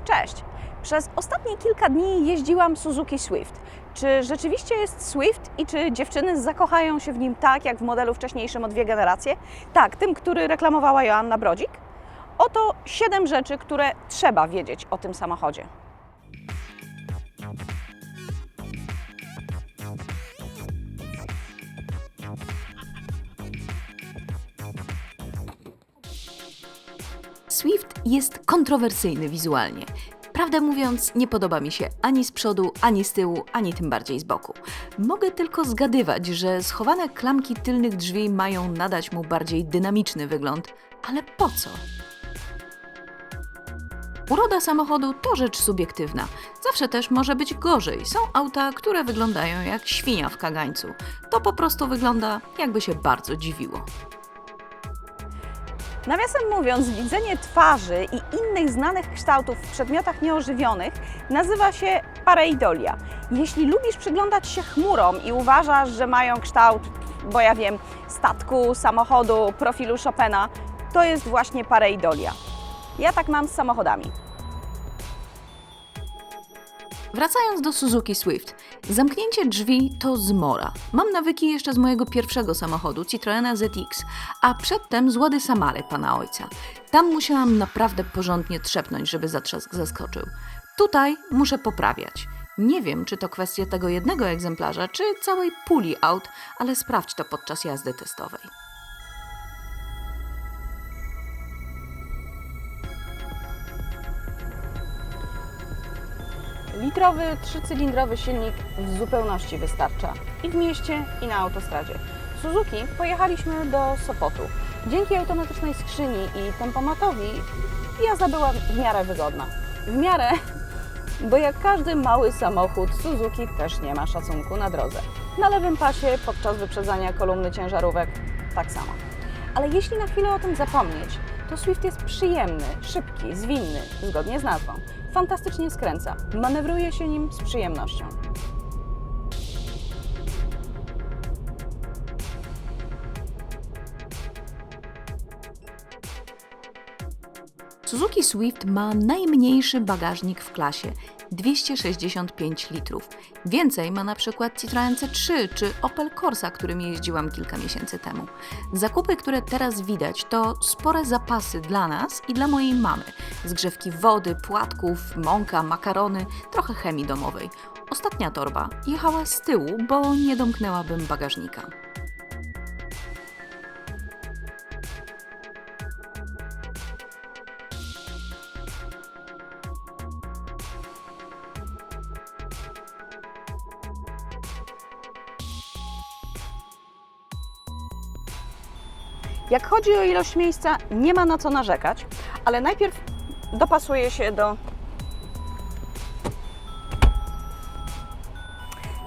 Cześć! Przez ostatnie kilka dni jeździłam Suzuki Swift. Czy rzeczywiście jest Swift i czy dziewczyny zakochają się w nim tak, jak w modelu wcześniejszym o 2 generacje? Tak, tym, który reklamowała Joanna Brodzik? Oto 7 rzeczy, które trzeba wiedzieć o tym samochodzie. Swift jest kontrowersyjny wizualnie. Prawdę mówiąc, nie podoba mi się ani z przodu, ani z tyłu, ani tym bardziej z boku. Mogę tylko zgadywać, że schowane klamki tylnych drzwi mają nadać mu bardziej dynamiczny wygląd, ale po co? Uroda samochodu to rzecz subiektywna. Zawsze też może być gorzej. Są auta, które wyglądają jak świnia w kagańcu. To po prostu wygląda, jakby się bardzo dziwiło. Nawiasem mówiąc, widzenie twarzy i innych znanych kształtów w przedmiotach nieożywionych nazywa się pareidolia. Jeśli lubisz przyglądać się chmurom i uważasz, że mają kształt, bo ja wiem, statku, samochodu, profilu Chopina, to jest właśnie pareidolia. Ja tak mam z samochodami. Wracając do Suzuki Swift, zamknięcie drzwi to zmora. Mam nawyki jeszcze z mojego pierwszego samochodu, Citroena ZX, a przedtem z Łady Samary pana ojca. Tam musiałam naprawdę porządnie trzepnąć, żeby zatrzask zaskoczył. Tutaj muszę poprawiać. Nie wiem, czy to kwestia tego jednego egzemplarza, czy całej puli aut, ale sprawdź to podczas jazdy testowej. Litrowy, 3-cylindrowy silnik w zupełności wystarcza. I w mieście, i na autostradzie. Suzuki pojechaliśmy do Sopotu. Dzięki automatycznej skrzyni i tempomatowi jazda była w miarę wygodna. W miarę, bo jak każdy mały samochód, Suzuki też nie ma szacunku na drodze. Na lewym pasie podczas wyprzedzania kolumny ciężarówek tak samo. Ale jeśli na chwilę o tym zapomnieć, to Swift jest przyjemny, szybki, zwinny, zgodnie z nazwą. Fantastycznie skręca, manewruje się nim z przyjemnością. Suzuki Swift ma najmniejszy bagażnik w klasie, 265 litrów. Więcej ma na przykład Citroen C3 czy Opel Corsa, którym jeździłam kilka miesięcy temu. Zakupy, które teraz widać, to spore zapasy dla nas i dla mojej mamy. Zgrzewki wody, płatków, mąka, makarony, trochę chemii domowej. Ostatnia torba jechała z tyłu, bo nie domknęłabym bagażnika. Jak chodzi o ilość miejsca, nie ma na co narzekać, ale najpierw dopasuję się do...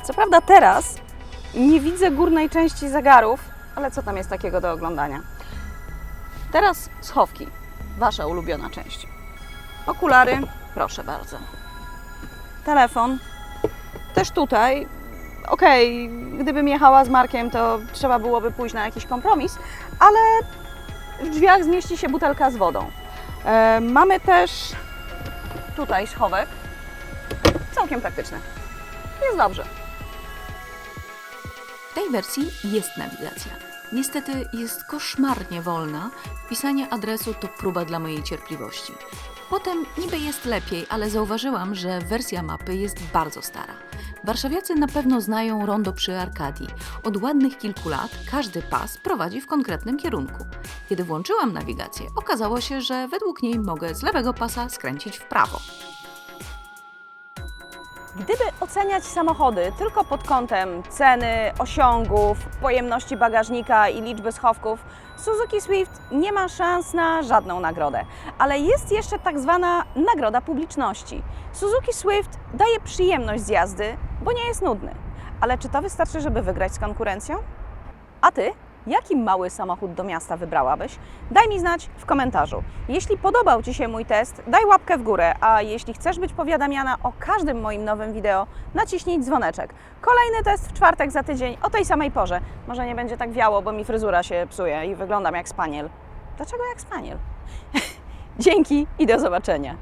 Co prawda teraz nie widzę górnej części zegarów, ale co tam jest takiego do oglądania? Teraz schowki, Wasza ulubiona część. Okulary, proszę bardzo. Telefon, też tutaj. Okej, gdybym jechała z Markiem, to trzeba byłoby pójść na jakiś kompromis, ale w drzwiach zmieści się butelka z wodą. Mamy też tutaj schowek, całkiem praktyczny. Jest dobrze. W tej wersji jest nawigacja. Niestety jest koszmarnie wolna. Wpisanie adresu to próba dla mojej cierpliwości. Potem niby jest lepiej, ale zauważyłam, że wersja mapy jest bardzo stara. Warszawiacy na pewno znają rondo przy Arkadii. Od ładnych kilku lat każdy pas prowadzi w konkretnym kierunku. Kiedy włączyłam nawigację, okazało się, że według niej mogę z lewego pasa skręcić w prawo. Gdyby oceniać samochody tylko pod kątem ceny, osiągów, pojemności bagażnika i liczby schowków, Suzuki Swift nie ma szans na żadną nagrodę. Ale jest jeszcze tak zwana nagroda publiczności. Suzuki Swift daje przyjemność z jazdy, bo nie jest nudny. Ale czy to wystarczy, żeby wygrać z konkurencją? A Ty? Jaki mały samochód do miasta wybrałabyś? Daj mi znać w komentarzu. Jeśli podobał Ci się mój test, daj łapkę w górę, a jeśli chcesz być powiadamiana o każdym moim nowym wideo, naciśnij dzwoneczek. Kolejny test w czwartek za tydzień o tej samej porze. Może nie będzie tak wiało, bo mi fryzura się psuje i wyglądam jak spaniel. Dlaczego jak spaniel? Dzięki i do zobaczenia.